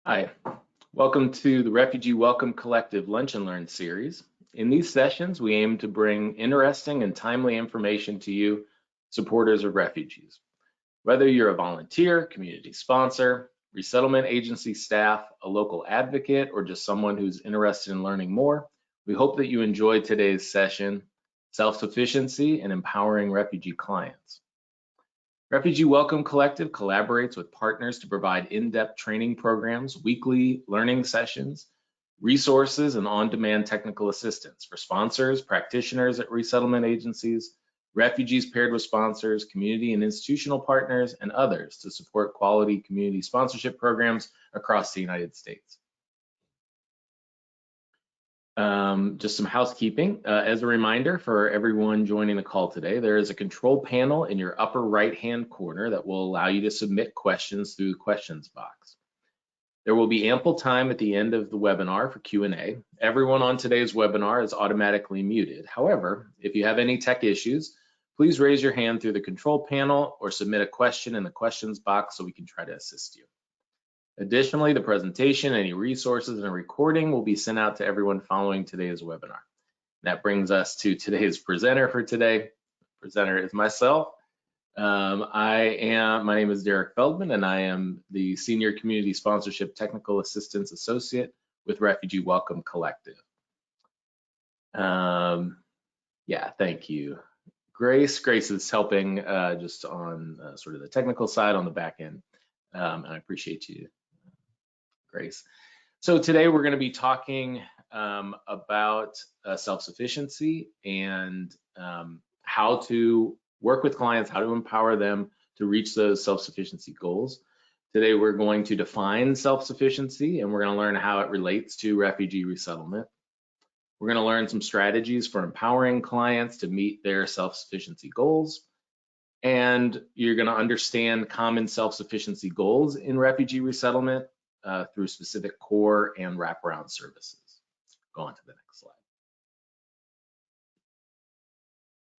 Hi, welcome to the Refugee Welcome Collective Lunch and Learn series. In these sessions, we aim to bring interesting and timely information to you, supporters of refugees. Whether you're a volunteer, community sponsor, resettlement agency staff, a local advocate, or just someone who's interested in learning more, we hope that you enjoyed today's session, Self-Sufficiency and Empowering Refugee Clients. Refugee Welcome Collective collaborates with partners to provide in-depth training programs, weekly learning sessions, resources, and on-demand technical assistance for sponsors, practitioners at resettlement agencies, refugees paired with sponsors, community and institutional partners, and others to support quality community sponsorship programs across the United States. Just some housekeeping. As a reminder for everyone joining the call today, there is a control panel in your upper right-hand corner that will allow you to submit questions through the questions box. There will be ample time at the end of the webinar for Q&A. Everyone on today's webinar is automatically muted. However, if you have any tech issues, please raise your hand through the control panel or submit a question in the questions box so we can try to assist you. Additionally, the presentation, any resources, and a recording will be sent out to everyone following today's webinar. That brings us to today's presenter for today. The presenter is myself. My name is Derek Feldman, and I am the Senior Community Sponsorship Technical Assistance Associate with Refugee Welcome Collective. Yeah, thank you. Grace is helping just on sort of the technical side on the back end, and I appreciate you, Grace. So today we're going to be talking about self-sufficiency and how to work with clients, how to empower them to reach those self-sufficiency goals. Today we're going to define self-sufficiency, and we're going to learn how it relates to refugee resettlement. We're going to learn some strategies for empowering clients to meet their self-sufficiency goals. And you're going to understand common self-sufficiency goals in refugee resettlement through specific core and wraparound services. Go on to the next slide.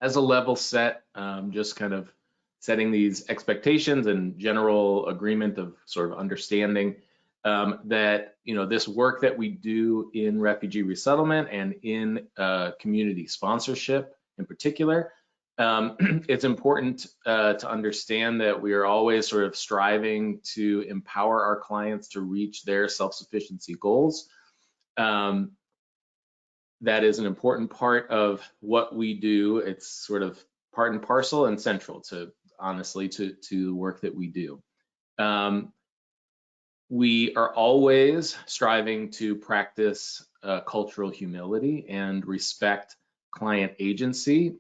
As a level set, just kind of setting these expectations and general agreement of sort of understanding that this work that we do in refugee resettlement and in community sponsorship in particular, it's important to understand that we are always sort of striving to empower our clients to reach their self-sufficiency goals. That is an important part of what we do. It's sort of part and parcel and central to, honestly, to the work that we do. We are always striving to practice cultural humility and respect client agency,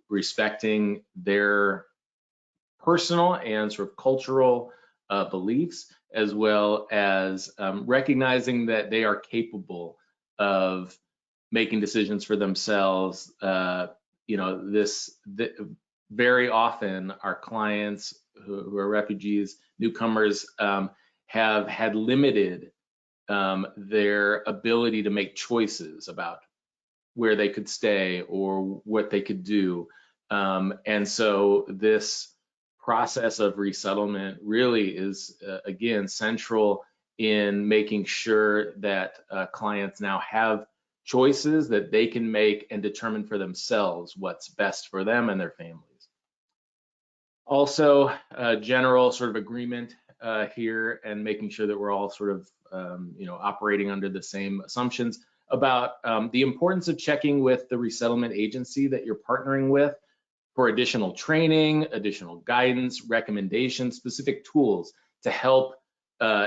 respecting their personal and sort of cultural beliefs, as well as recognizing that they are capable of making decisions for themselves. Very often our clients who are refugees, newcomers, have had limited their ability to make choices about where they could stay or what they could do. And so this process of resettlement really is, again, central in making sure that clients now have choices that they can make and determine for themselves what's best for them and their families. Also, general sort of agreement here and making sure that we're all sort of operating under the same assumptions about the importance of checking with the resettlement agency that you're partnering with for additional training, additional guidance, recommendations, specific tools to help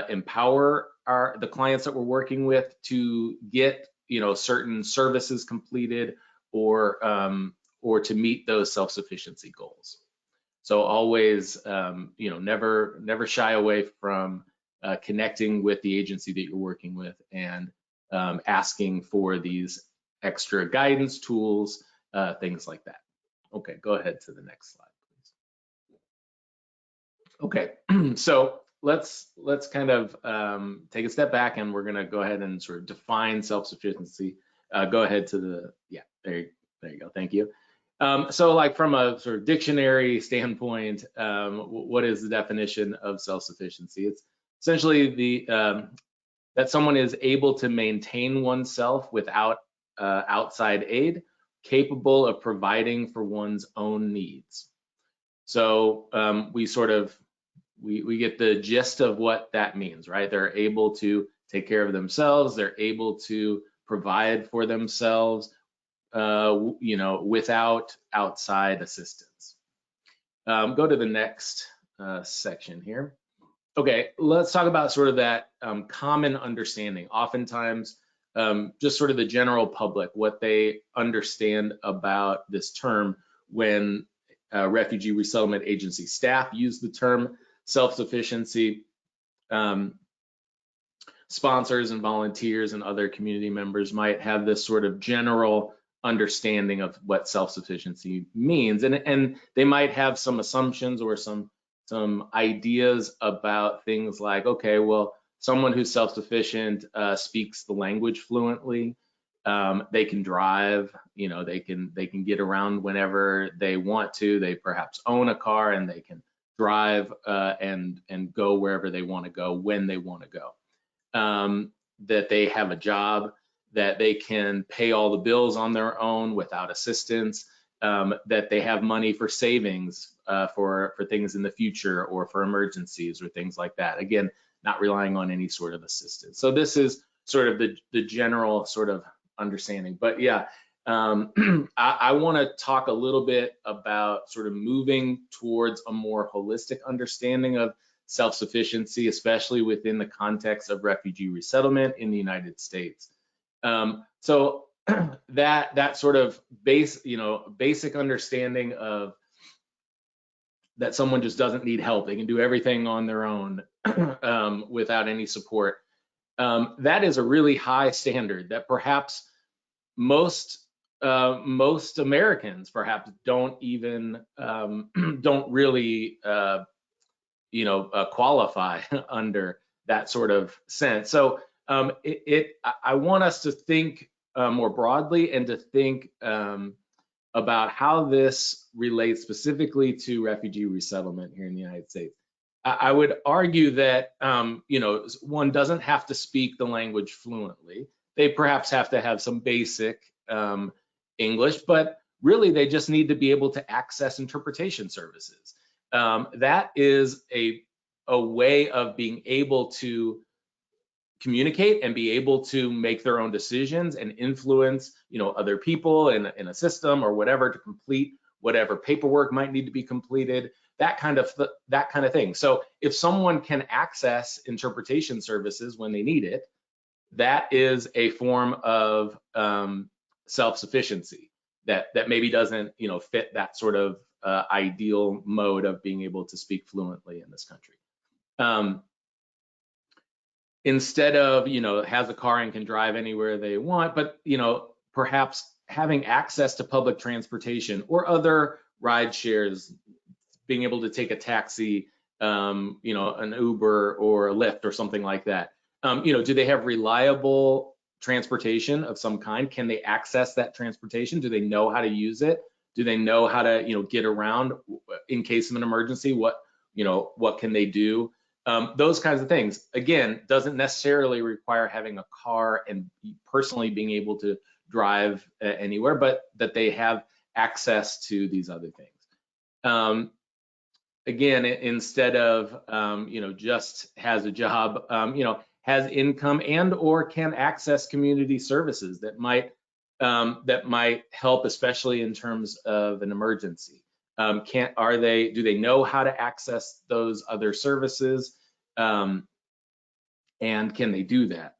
empower the clients that we're working with to get certain services completed or to meet those self-sufficiency goals. So always, never shy away from connecting with the agency that you're working with and asking for these extra guidance tools, things like that. Okay, go ahead to the next slide, please. Okay, so let's kind of take a step back, and we're going to go ahead and sort of define self-sufficiency. Go ahead to the, yeah, there you go, thank you. So like from a sort of dictionary standpoint, what is the definition of self-sufficiency? It's essentially that someone is able to maintain oneself without outside aid, capable of providing for one's own needs. So we get the gist of what that means, right? They're able to take care of themselves. They're able to provide for themselves, without outside assistance. Go to the next section here. Okay, let's talk about sort of that common understanding. Oftentimes, just sort of the general public, what they understand about this term when refugee resettlement agency staff use the term self-sufficiency. Sponsors and volunteers and other community members might have this sort of general understanding of what self-sufficiency means, and they might have some assumptions or some ideas about things like, okay, well, someone who's self-sufficient speaks the language fluently, they can drive, they can get around whenever they want to, they perhaps own a car and they can drive and go wherever they want to go when they want to go. That they have a job, that they can pay all the bills on their own without assistance, that they have money for savings for things in the future or for emergencies or things like that. Again, not relying on any sort of assistance. So this is sort of the general sort of understanding. But yeah, I want to talk a little bit about sort of moving towards a more holistic understanding of self-sufficiency, especially within the context of refugee resettlement in the United States. So that sort of basic understanding of that someone just doesn't need help, they can do everything on their own without any support. That is a really high standard that perhaps most Americans perhaps don't even don't really qualify under that sort of sense. So I want us to think more broadly and to think about how this relates specifically to refugee resettlement here in the United States. I would argue that one doesn't have to speak the language fluently. They perhaps have to have some basic English, but really they just need to be able to access interpretation services. That is a way of being able to communicate and be able to make their own decisions and influence, other people in a system or whatever to complete whatever paperwork might need to be completed, that kind of thing. So if someone can access interpretation services when they need it, that is a form of self-sufficiency that maybe doesn't, fit that sort of ideal mode of being able to speak fluently in this country. Instead of, has a car and can drive anywhere they want, but, perhaps having access to public transportation or other ride shares, being able to take a taxi, an Uber or a Lyft or something like that. Do they have reliable transportation of some kind? Can they access that transportation? Do they know how to use it? Do they know how to, get around in case of an emergency? What can they do? Those kinds of things. Again, doesn't necessarily require having a car and personally being able to drive anywhere, but that they have access to these other things. Again, instead of, just has a job, has income and or can access community services that might help, especially in terms of an emergency. Do they know how to access those other services? And can they do that?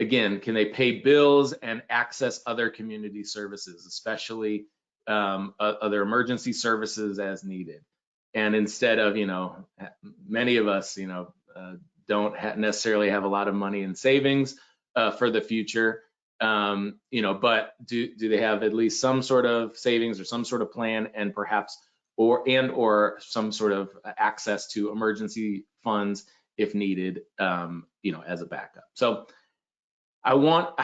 Again, can they pay bills and access other community services, especially other emergency services as needed? And instead of, many of us, don't necessarily have a lot of money in savings for the future, but do they have at least some sort of savings or some sort of plan, and perhaps or some sort of access to emergency funds if needed, as a backup. So I want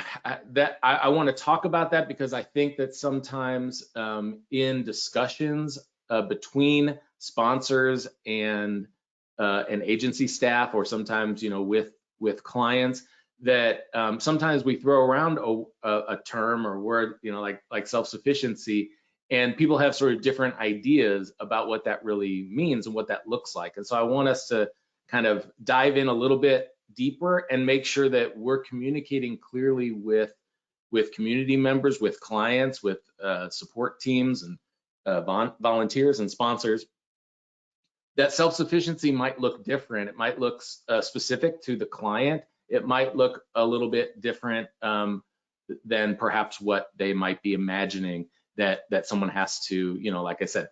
to talk about that because I think that sometimes in discussions between sponsors and an agency staff, or sometimes, with clients, that sometimes we throw around a term or word, like self-sufficiency, and people have sort of different ideas about what that really means and what that looks like. And so I want us to kind of dive in a little bit deeper and make sure that we're communicating clearly with community members, with clients, with support teams and volunteers and sponsors, that self-sufficiency might look different. It might look specific to the client. It might look a little bit different than perhaps what they might be imagining that someone has to, like I said,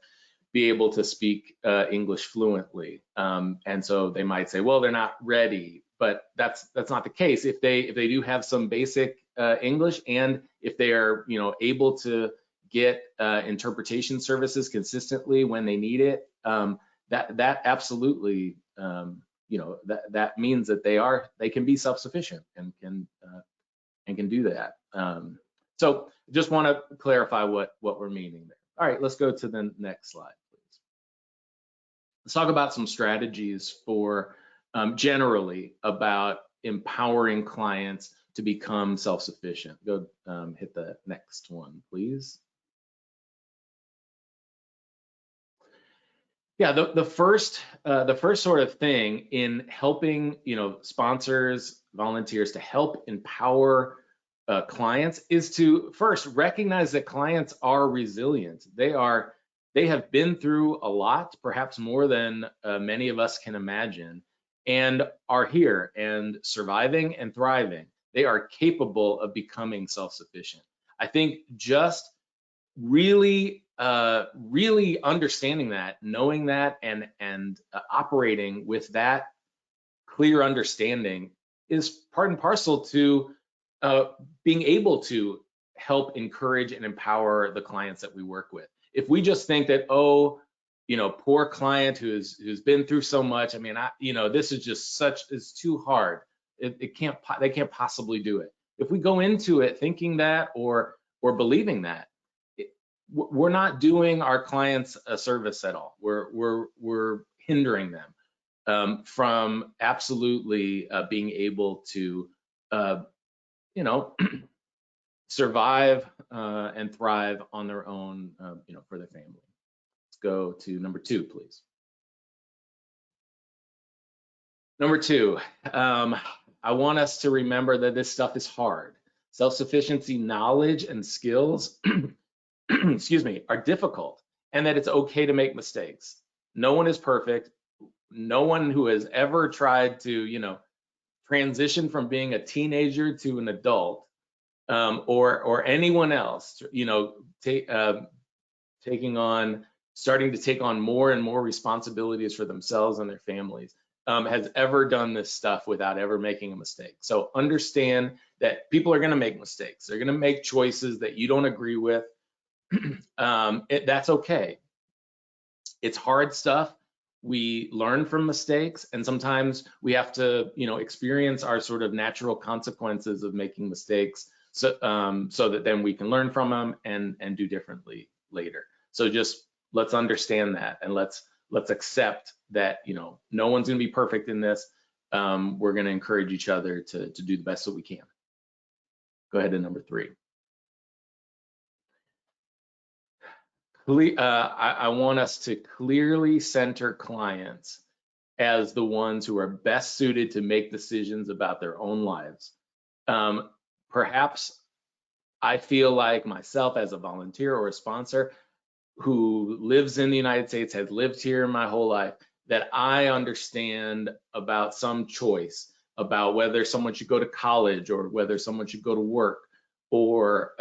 be able to speak English fluently. And so they might say, well, they're not ready, but that's not the case. If they do have some basic English, and if they are, able to get interpretation services consistently when they need it, that absolutely, that means that they can be self-sufficient and can do that. So just want to clarify what we're meaning there. All right, let's go to the next slide, please. Let's talk about some strategies for generally about empowering clients to become self-sufficient. Go hit the next one, please. Yeah, the first sort of thing in helping, sponsors, volunteers to help empower clients is to first recognize that clients are resilient. They have been through a lot, perhaps more than many of us can imagine, and are here and surviving and thriving. They are capable of becoming self-sufficient. I think just really understanding that, knowing that, and operating with that clear understanding is part and parcel to being able to help encourage and empower the clients that we work with. If we just think that, oh, poor client who's been through so much, I mean, this is just it's too hard. They can't possibly do it. If we go into it thinking that or believing that, we're not doing our clients a service at all. We're hindering them from absolutely being able to survive and thrive on their own, for their family. Let's go to number 2, please. Number 2, I want us to remember that this stuff is hard. Self-sufficiency knowledge and skills excuse me, are difficult, and that it's okay to make mistakes. No one is perfect. No one who has ever tried to, transition from being a teenager to an adult, or anyone else, starting to take on more and more responsibilities for themselves and their families, has ever done this stuff without ever making a mistake. So understand that people are going to make mistakes. They're going to make choices that you don't agree with. That's okay. It's hard stuff. We learn from mistakes, and sometimes we have to, experience our sort of natural consequences of making mistakes, so that then we can learn from them and do differently later. So just let's understand that, and let's accept that, no one's going to be perfect in this. We're going to encourage each other to do the best that we can. Go ahead to number 3. I want us to clearly center clients as the ones who are best suited to make decisions about their own lives. Perhaps I feel like myself, as a volunteer or a sponsor who lives in the United States, has lived here my whole life, that I understand about some choice about whether someone should go to college, or whether someone should go to work, or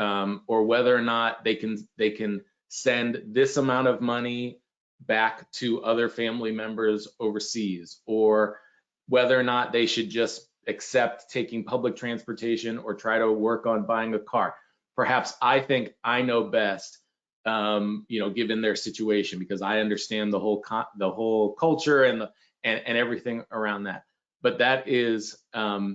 whether or not they can send this amount of money back to other family members overseas, or whether or not they should just accept taking public transportation or try to work on buying a car. Perhaps I think I know best, given their situation, because I understand the whole culture and everything around that. But that is not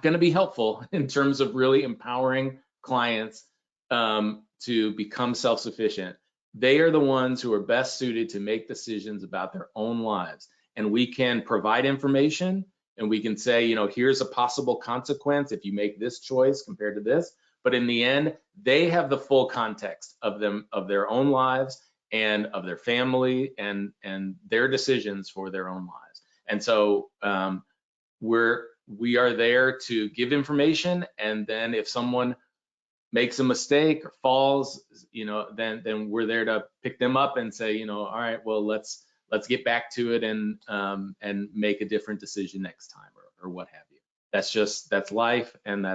going to be helpful in terms of really empowering clients to become self-sufficient. They are the ones who are best suited to make decisions about their own lives. And we can provide information and we can say, here's a possible consequence if you make this choice compared to this. But in the end, they have the full context of their own lives and of their family and their decisions for their own lives. And so we are there to give information, and then if someone makes a mistake or falls, then we're there to pick them up and say, all right, well, let's get back to it and make a different decision next time or what have you. That's life, and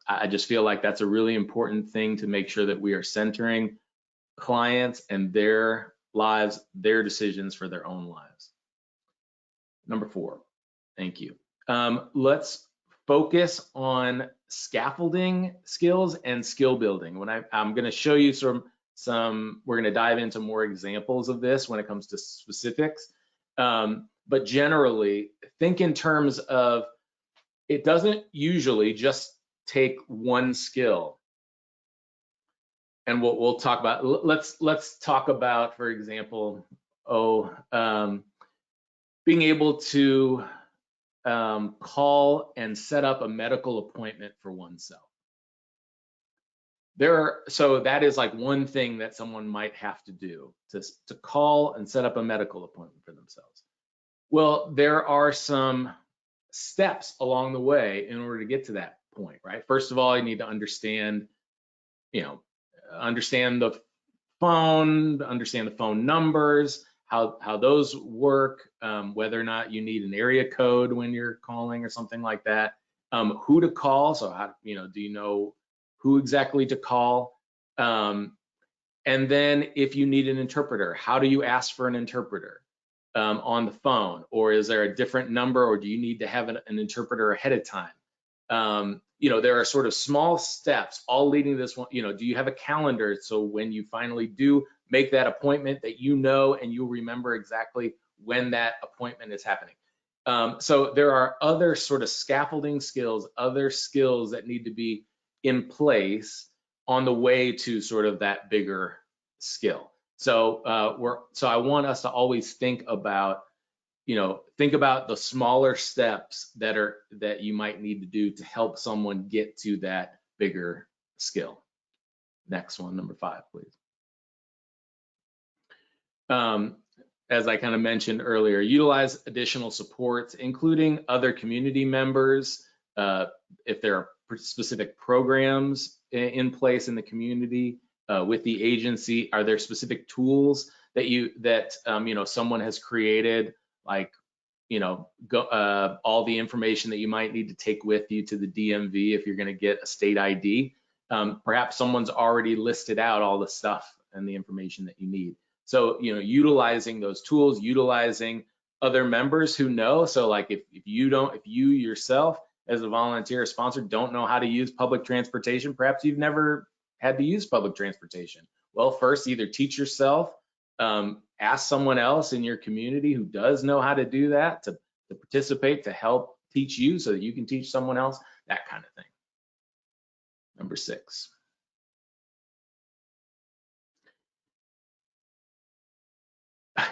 I just feel like that's a really important thing to make sure that we are centering clients and their lives, their decisions for their own lives. Number 4, thank you. Let's focus on scaffolding skills and skill building. When I'm going to show you we're going to dive into more examples of this when it comes to specifics. But generally, think in terms of, it doesn't usually just take one skill. And we'll talk about, let's talk about, for example, being able to call and set up a medical appointment for oneself. So that is like one thing that someone might have to do, to call and set up a medical appointment for themselves. Well, there are some steps along the way in order to get to that point, right? First of all, you need to understand the phone, understand the phone numbers, how those work, whether or not you need an area code when you're calling or something like that, who to call. So do you know who exactly to call? And then if you need an interpreter, how do you ask for an interpreter on the phone? Or is there a different number, or do you need to have an interpreter ahead of time? There are sort of small steps all leading to this one. Do you have a calendar, so when you finally do make that appointment that and you'll remember exactly when that appointment is happening? So there are other sort of scaffolding skills, other skills that need to be in place on the way to sort of that bigger skill. So I want us to always think about the smaller steps that you might need to do to help someone get to that bigger skill. Next one, number 5, please. As I kind of mentioned earlier, utilize additional supports, including other community members. If there are specific programs in place in the community with the agency, are there specific tools that someone has created, like all the information that you might need to take with you to the DMV if you're going to get a state ID? Perhaps someone's already listed out all the stuff and the information that you need. So, utilizing those tools, utilizing other members who know. So like if you yourself as a volunteer or sponsor don't know how to use public transportation, perhaps you've never had to use public transportation. Well, first, either teach yourself, ask someone else in your community who does know how to do that to participate, to help teach you so that you can teach someone else, that kind of thing. Number 6.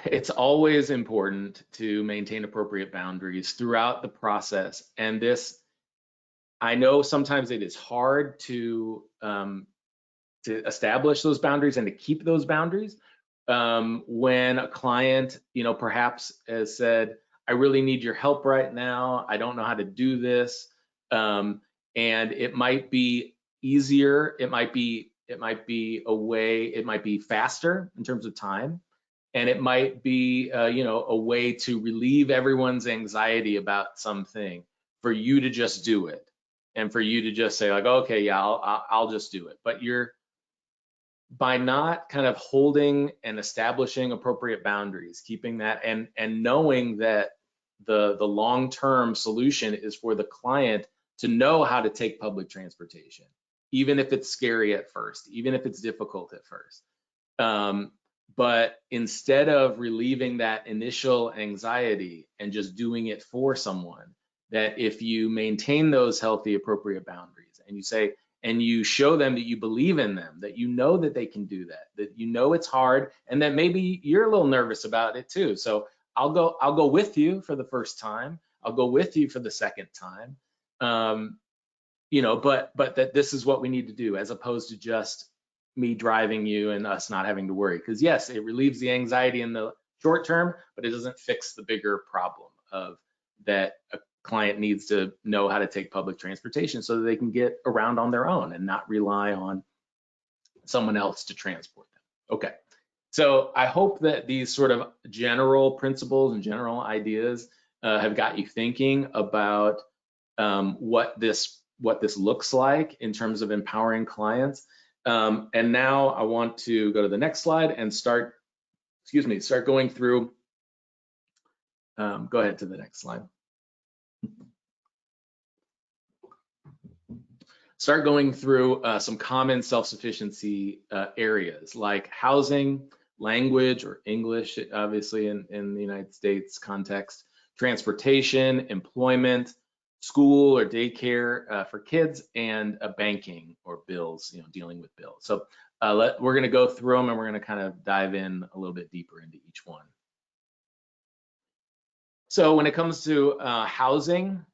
It's always important to maintain appropriate boundaries throughout the process. And I know sometimes it is hard to establish those boundaries and to keep those boundaries. When a client, perhaps has said, I really need your help right now. I don't know how to do this. And it might be easier. It might be a way, it might be faster in terms of time. And it might be, a way to relieve everyone's anxiety about something, for you to just do it, and for you to just say like, okay, yeah, I'll just do it. But by not kind of holding and establishing appropriate boundaries, keeping that, and knowing that the long-term solution is for the client to know how to take public transportation, even if it's scary at first, even if it's difficult at first. But instead of relieving that initial anxiety and just doing it for someone, that if you maintain those healthy, appropriate boundaries and you say, and you show them that you believe in them, that you know that they can do that you know it's hard, and that maybe you're a little nervous about it too. So I'll go with you for the first time. I'll go with you for the second time. But that this is what we need to do, as opposed to just me driving you and us not having to worry. Because yes, it relieves the anxiety in the short term, but it doesn't fix the bigger problem of that a client needs to know how to take public transportation so that they can get around on their own and not rely on someone else to transport them. Okay, so I hope that these sort of general principles and general ideas have got you thinking about what this looks like in terms of empowering clients. And now I want to go to the next slide and start going through. Go ahead to the next slide. Start going through some common self-sufficiency areas like housing, language or English, obviously in the United States context, transportation, employment, school or daycare for kids, and banking or bills, dealing with bills. So we're going to go through them, and we're going to kind of dive in a little bit deeper into each one. So when it comes to housing,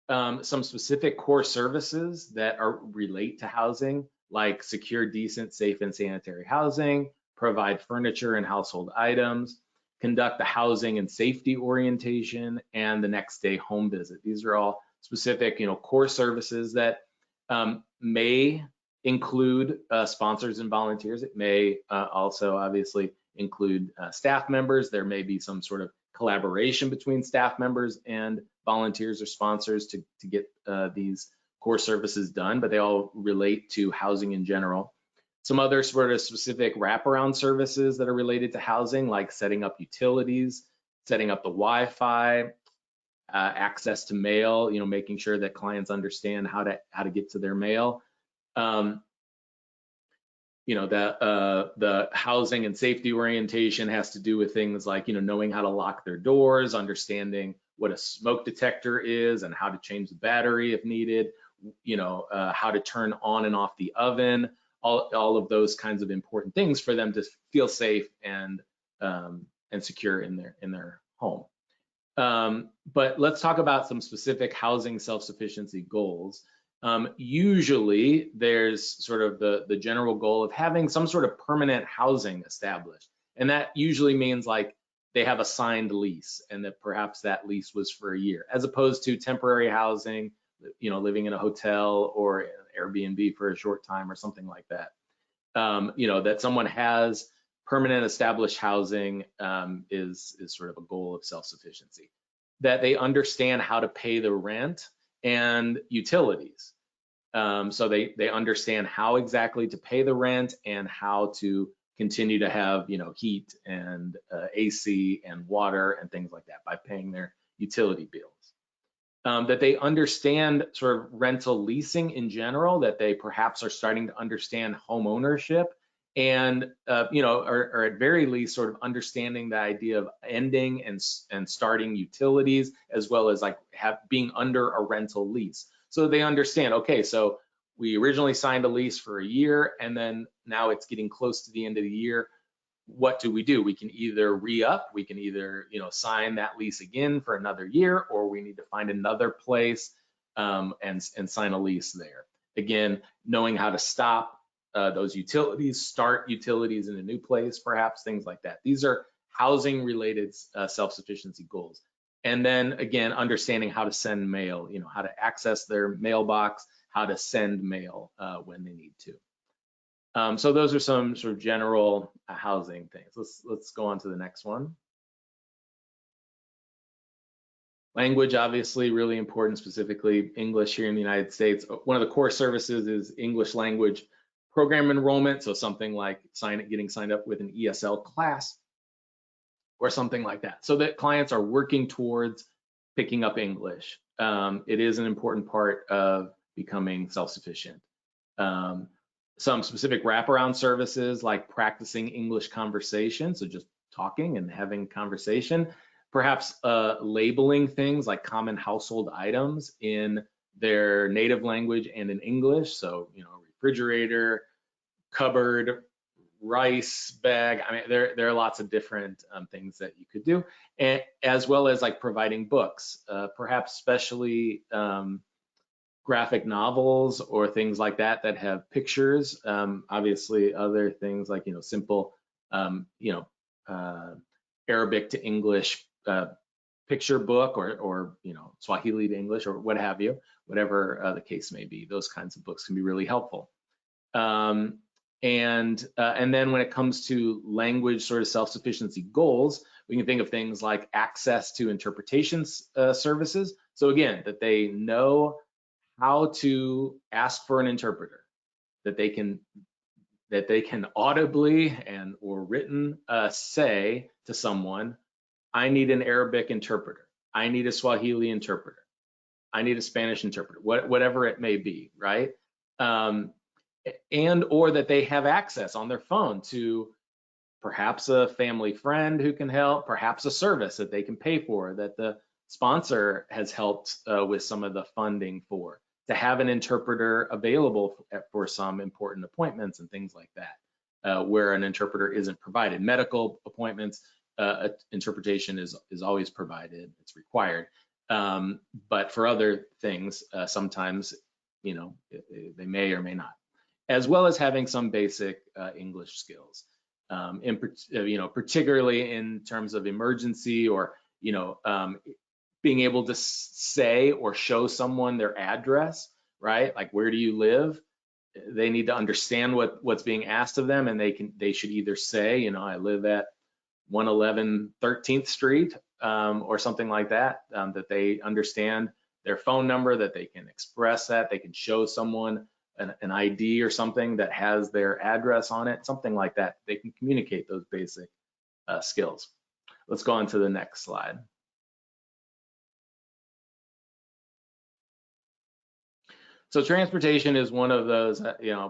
some specific core services that relate to housing, like secure, decent, safe, and sanitary housing, provide furniture and household items, conduct the housing and safety orientation, and the next day home visit. These are all specific, core services that may include sponsors and volunteers. It may also obviously include staff members. There may be some sort of collaboration between staff members and volunteers or sponsors to get these core services done, but they all relate to housing in general. Some other sort of specific wraparound services that are related to housing, like setting up utilities, setting up the Wi-Fi, access to mail, making sure that clients understand how to get to their mail. The housing and safety orientation has to do with things like, knowing how to lock their doors, understanding what a smoke detector is and how to change the battery if needed, how to turn on and off the oven, all of those kinds of important things for them to feel safe and secure in their home. But let's talk about some specific housing self-sufficiency goals. Usually there's sort of the general goal of having some sort of permanent housing established. And that usually means like they have a signed lease and that perhaps that lease was for a year, as opposed to temporary housing, living in a hotel or an Airbnb for a short time or something like that. That someone has permanent established housing is sort of a goal of self-sufficiency. That they understand how to pay the rent and utilities. So they understand how exactly to pay the rent and how to continue to have, heat and AC and water and things like that by paying their utility bills. That they understand sort of rental leasing in general, that they perhaps are starting to understand home ownership and, or at very least sort of understanding the idea of ending and starting utilities, as well as like being under a rental lease. So they understand, okay, so we originally signed a lease for a year and then now it's getting close to the end of the year. What do? We can either re-up, we can either, sign that lease again for another year, or we need to find another place and sign a lease there. Again, knowing how to stop those utilities, start utilities in a new place, perhaps, things like that. These are housing related self-sufficiency goals. And then again, understanding how to send mail, how to access their mailbox, how to send mail when they need to. So those are some sort of general housing things. Let's go on to the next one. Language, obviously, really important, specifically English here in the United States. One of the core services is English language program enrollment. So something like getting signed up with an ESL class or something like that, so that clients are working towards picking up English. It is an important part of becoming self-sufficient. Some specific wraparound services like practicing English conversation, so just talking and having conversation, perhaps labeling things like common household items in their native language and in English. So, refrigerator, cupboard, rice bag. I mean, there are lots of different things that you could do, and as well as like providing books, perhaps especially graphic novels or things like that that have pictures. Obviously, other things like simple, Arabic to English picture book, or Swahili to English, or what have you, whatever the case may be. Those kinds of books can be really helpful. And then when it comes to language sort of self-sufficiency goals, we can think of things like access to interpretation services. So again, that they know how to ask for an interpreter, that they can audibly and or written say to someone, I need an Arabic interpreter, I need a Swahili interpreter, I need a Spanish interpreter, whatever it may be, right? And or that they have access on their phone to perhaps a family friend who can help, perhaps a service that they can pay for, that the sponsor has helped with some of the funding for, to have an interpreter available for some important appointments and things like that, where an interpreter isn't provided. Medical appointments, interpretation is always provided, it's required. But for other things, sometimes, they may or may not, as well as having some basic English skills, particularly in terms of emergency, or being able to say or show someone their address, right? Like, where do you live? They need to understand what's being asked of them, and they should either say, I live at 111 13th Street, or something like that, that they understand their phone number, that they can express that, they can show someone an ID or something that has their address on it, something like that. They can communicate those basic skills. Let's go on to the next slide. So transportation is one of those,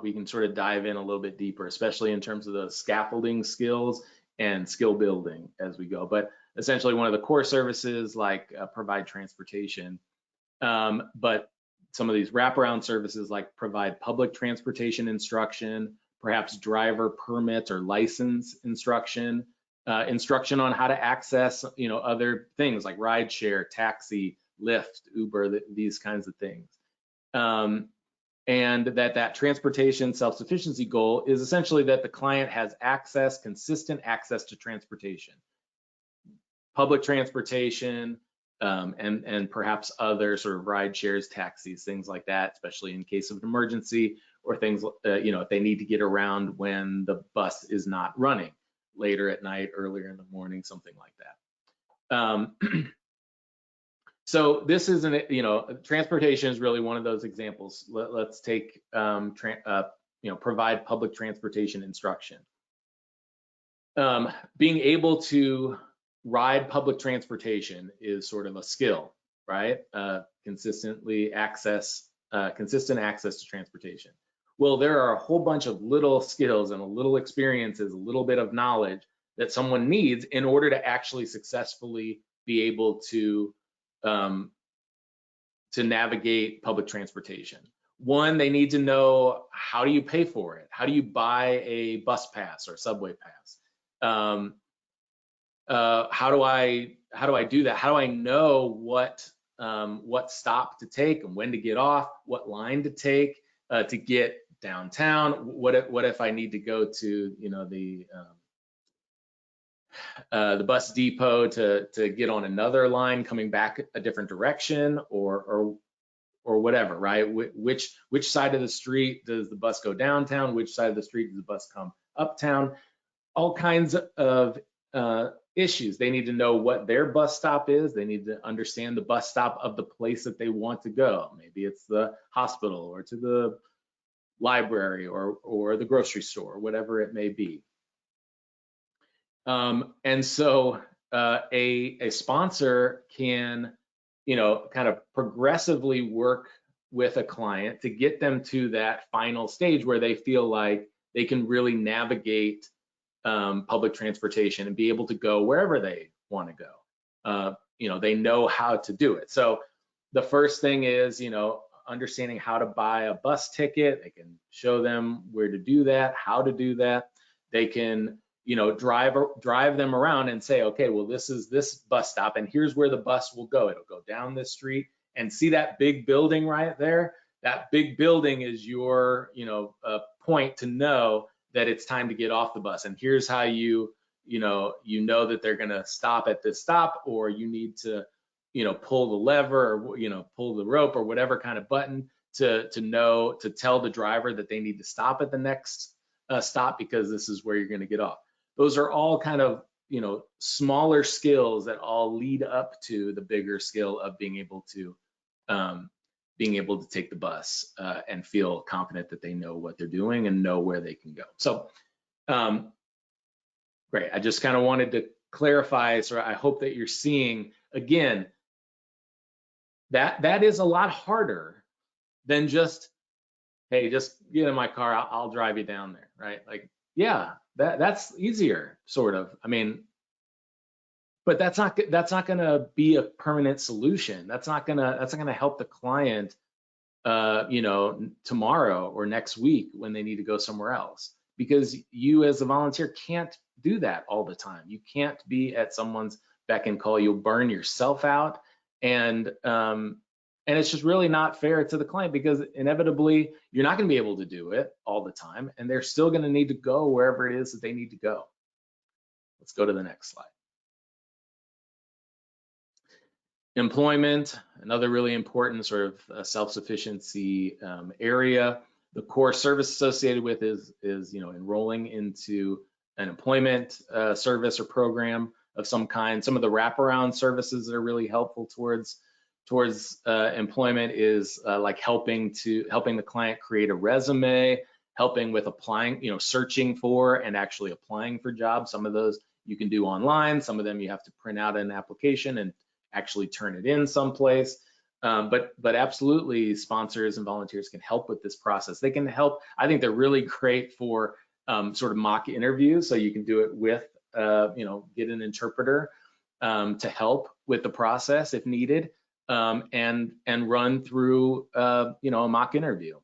we can sort of dive in a little bit deeper, especially in terms of the scaffolding skills and skill building as we go. But essentially, one of the core services like provide transportation, but some of these wraparound services like provide public transportation instruction, perhaps driver permit or license instruction, instruction on how to access, other things like rideshare, taxi, Lyft, Uber, these kinds of things. And that transportation self-sufficiency goal is essentially that the client has consistent access to transportation, public transportation, and perhaps other sort of ride shares, taxis, things like that, especially in case of an emergency, or things, if they need to get around when the bus is not running later at night, earlier in the morning, something like that. So this isn't, transportation is really one of those examples. Let's take, provide public transportation instruction. Being able to ride public transportation is sort of a skill, right? Consistent access to transportation. Well, there are a whole bunch of little skills and a little experiences, a little bit of knowledge that someone needs in order to actually successfully be able to navigate public transportation. One, they need to know, how do you pay for it? How do you buy a bus pass or subway pass? How do I do that? How do I know what stop to take and when to get off, what line to take to get downtown? What if I need to go to the bus depot to get on another line coming back a different direction, or whatever, right? Which side of the street does the bus go downtown? Which side of the street does the bus come uptown? All kinds of issues. They need to know what their bus stop is. They need to understand the bus stop of the place that they want to go. Maybe it's the hospital, or to the library, or the grocery store, whatever it may be. And so a sponsor can, kind of progressively work with a client to get them to that final stage where they feel like they can really navigate public transportation and be able to go wherever they want to go. They know how to do it. So the first thing is, understanding how to buy a bus ticket. They can show them where to do that, how to do that. They can, drive them around and say, okay, well, this is this bus stop, and here's where the bus will go. It'll go down this street, and see that big building right there? That big building is your, point to know that it's time to get off the bus. And here's how you know that they're going to stop at this stop, or you need to, pull the lever, or, pull the rope, or whatever kind of button to tell the driver that they need to stop at the next stop, because this is where you're going to get off. Those are all kind of, smaller skills that all lead up to the bigger skill of being able to take the bus and feel confident that they know what they're doing and know where they can go. So great. I just kind of wanted to clarify. So I hope that you're seeing, again, that is a lot harder than just, hey, just get in my car, I'll drive you down there, right? Like, yeah, that's easier, sort of. I mean, but that's not going to be a permanent solution. That's not going to help the client, tomorrow or next week when they need to go somewhere else, because you as a volunteer can't do that all the time. You can't be at someone's beck and call. You'll burn yourself out, and it's just really not fair to the client, because inevitably you're not going to be able to do it all the time, and they're still going to need to go wherever it is that they need to go. Let's go to the next slide. Employment, another really important sort of self-sufficiency area. The core service associated with is enrolling into an employment service or program of some kind. Some of the wraparound services that are really helpful towards employment is like helping the client create a resume, helping with applying, searching for and actually applying for jobs. Some of those you can do online. Some of them you have to print out an application and actually turn it in someplace. But absolutely, sponsors and volunteers can help with this process. They can help. I think they're really great for sort of mock interviews. So you can do it with, get an interpreter to help with the process if needed, and run through, a mock interview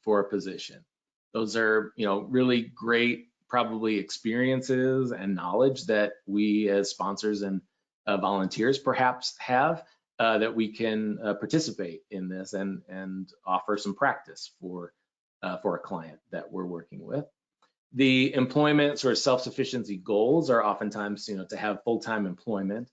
for a position. Those are, really great, probably experiences and knowledge that we as sponsors and volunteers perhaps have, that we can participate in this and offer some practice for a client that we're working with. The employment sort of self-sufficiency goals are oftentimes, to have full-time employment,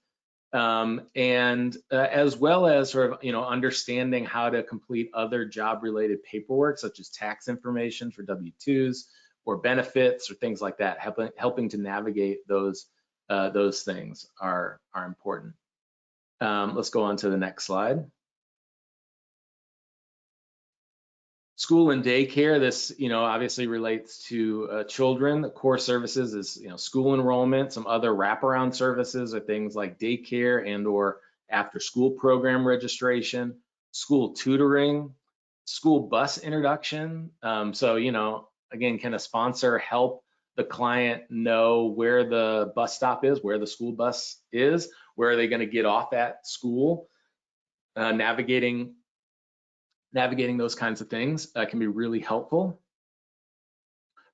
and as well as sort of, understanding how to complete other job-related paperwork, such as tax information for W-2s or benefits or things like that. Helping to navigate those things are important. Let's go on to the next slide. School and daycare, this, obviously relates to children. The core services is, school enrollment. Some other wraparound services are things like daycare and or after school program registration, school tutoring, school bus introduction. So, again, can a sponsor help the client know where the bus stop is, where the school bus is, where are they going to get off at school? Navigating those kinds of things can be really helpful.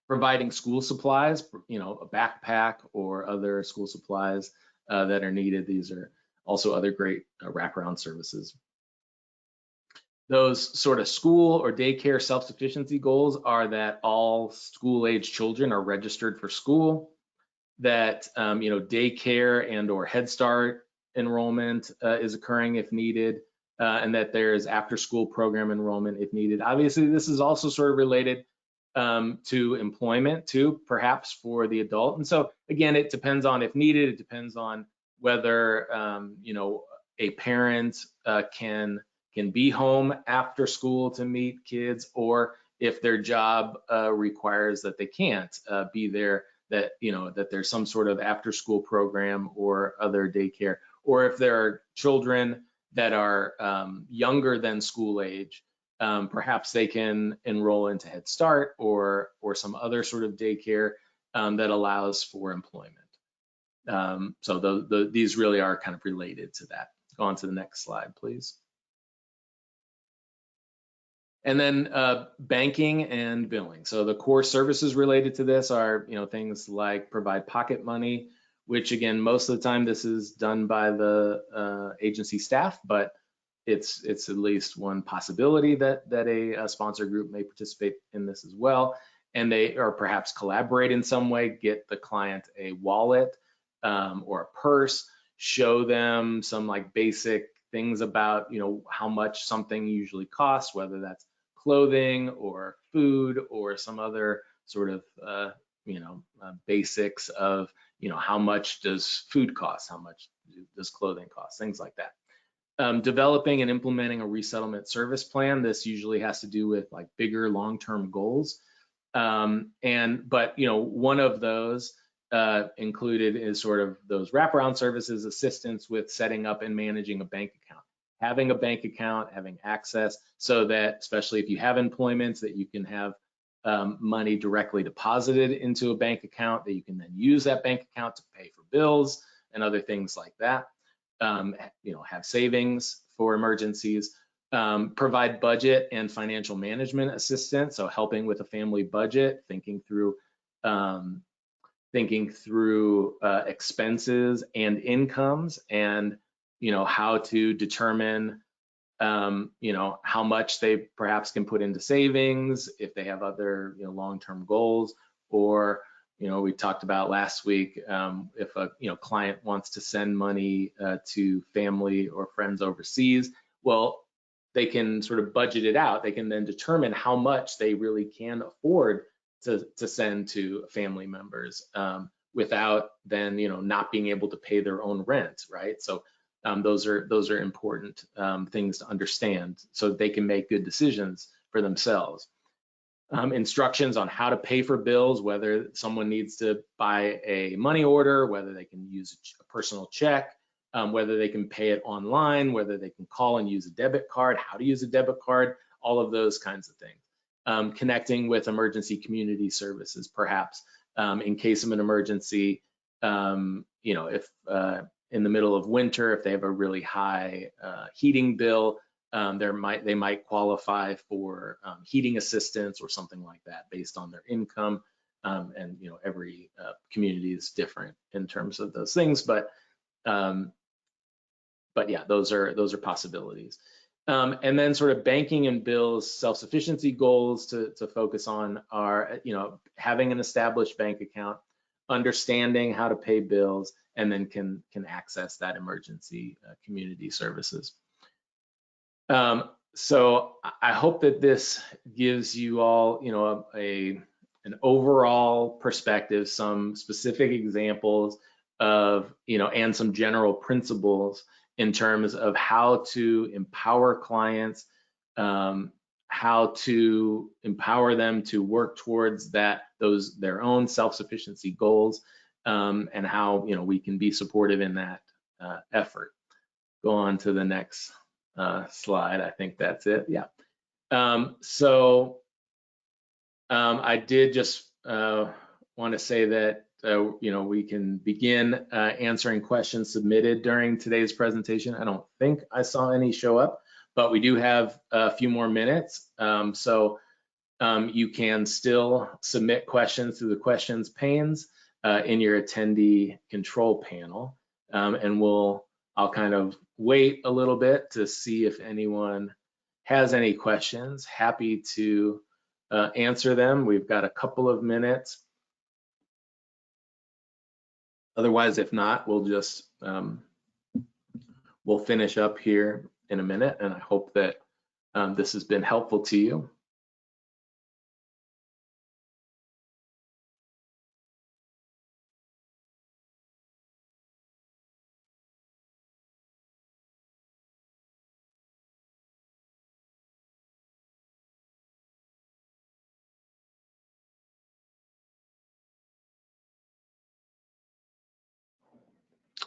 Providing school supplies, a backpack or other school supplies that are needed. These are also other great wraparound services. Those sort of school or daycare self-sufficiency goals are that all school-age children are registered for school, that daycare and or Head Start enrollment is occurring if needed, and that there's after-school program enrollment if needed. Obviously, this is also sort of related to employment too, perhaps for the adult. And so again, it depends on if needed. It depends on whether a parent can be home after school to meet kids, or if their job requires that they can't be there, that that there's some sort of after school program or other daycare, or if there are children that are younger than school age, perhaps they can enroll into Head Start or some other sort of daycare that allows for employment. So these really are kind of related to that. Go on to the next slide, please. And then banking and billing. So the core services related to this are, things like provide pocket money, which again, most of the time this is done by the agency staff, but it's at least one possibility that a sponsor group may participate in this as well. And they, or perhaps collaborate in some way, get the client a wallet or a purse, show them some like basic things about, how much something usually costs, whether that's clothing or food or some other sort of, basics of, how much does food cost, how much does clothing cost, things like that. Developing and implementing a resettlement service plan. This usually has to do with like bigger long-term goals. But one of those included is sort of those wraparound services, assistance with setting up and managing a bank account. Having a bank account, having access so that, especially if you have employments, that you can have money directly deposited into a bank account, that you can then use that bank account to pay for bills and other things like that. Have savings for emergencies, provide budget and financial management assistance. So helping with a family budget, thinking through expenses and incomes, and how to determine how much they perhaps can put into savings if they have other long-term goals, or we talked about last week, if a client wants to send money to family or friends overseas, well, they can sort of budget it out. They can then determine how much they really can afford to send to family members without then not being able to pay their own rent, right? So those are important things to understand so that they can make good decisions for themselves. Instructions on how to pay for bills, whether someone needs to buy a money order, whether they can use a personal check, whether they can pay it online, whether they can call and use a debit card, how to use a debit card, all of those kinds of things. Connecting with emergency community services, perhaps in case of an emergency, if in the middle of winter, if they have a really high heating bill, they might qualify for heating assistance or something like that based on their income. And every community is different in terms of those things, but yeah, those are possibilities. And then sort of banking and bills self-sufficiency goals to focus on are having an established bank account, understanding how to pay bills, and then can access that emergency community services. So I hope that this gives you all, an overall perspective, some specific examples of, and some general principles in terms of how to empower clients, how to empower them to work towards their own self-sufficiency goals, and how we can be supportive in that effort. Go on to the next slide. I think that's it. Yeah. I did just want to say that we can begin answering questions submitted during today's presentation. I don't think I saw any show up, but we do have a few more minutes. You can still submit questions through the questions panes in your attendee control panel, and I'll kind of wait a little bit to see if anyone has any questions. Happy to answer them. We've got a couple of minutes. Otherwise, if not, we'll just we'll finish up here in a minute, and I hope that this has been helpful to you.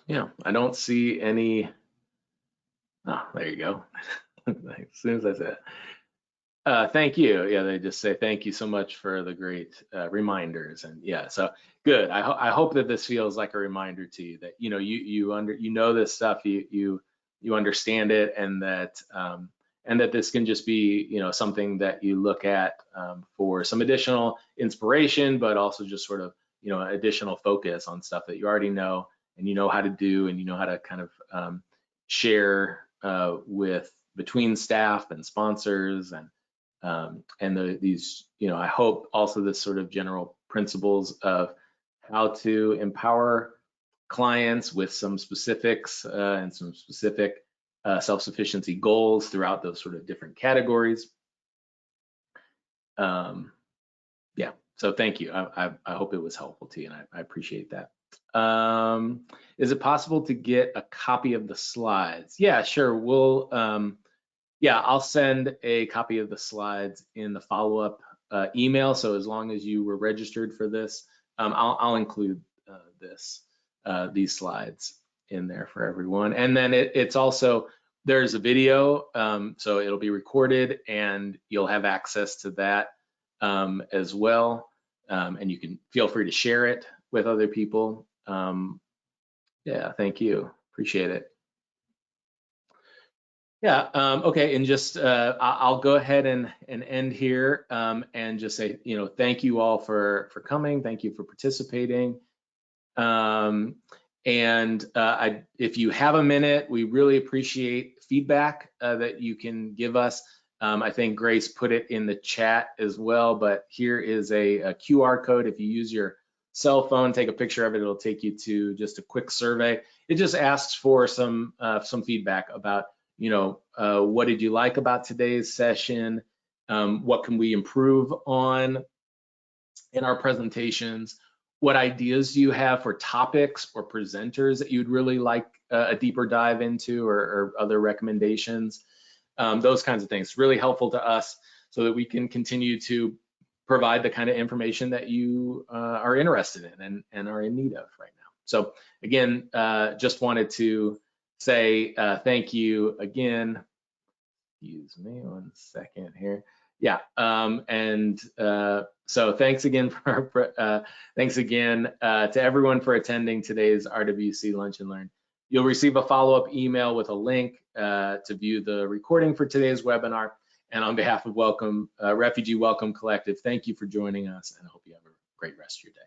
Yeah, I don't see any. Oh, there you go. As soon as I said it. Thank you. Yeah, they just say thank you so much for the great reminders, and yeah, so good. I hope that this feels like a reminder to you that you know this stuff, you understand it, and that and that this can just be, something that you look at for some additional inspiration, but also just sort of, additional focus on stuff that you already know and you know how to do, and you know how to kind of share with between staff and sponsors, and these, I hope also this sort of general principles of how to empower clients with some specifics and some specific self-sufficiency goals throughout those sort of different categories. Yeah, so thank you. I hope it was helpful to you, and I appreciate that. Is it possible to get a copy of the slides? Yeah, sure. Yeah, I'll send a copy of the slides in the follow-up email. So as long as you were registered for this, I'll include these slides in there for everyone. And then it's also, there's a video, so it'll be recorded and you'll have access to that as well. And you can feel free to share it with other people. Yeah, thank you, appreciate it. Yeah, okay, and just I'll go ahead and end here and just say, thank you all for coming, thank you for participating. And if you have a minute, we really appreciate feedback that you can give us. I think Grace put it in the chat as well, but here is a QR code. If you use your cell phone, take a picture of it, it'll take you to just a quick survey. It just asks for some feedback about, what did you like about today's session? What can we improve on in our presentations? What ideas do you have for topics or presenters that you'd really like a deeper dive into, or other recommendations? Those kinds of things. Really helpful to us so that we can continue to provide the kind of information that you are interested in and are in need of right now. So again, just wanted to say thank you again. Excuse me 1 second here. Yeah, so thanks again to everyone for attending today's RWC Lunch and Learn. You'll receive a follow-up email with a link to view the recording for today's webinar. And on behalf of Refugee Welcome Collective, thank you for joining us, and I hope you have a great rest of your day.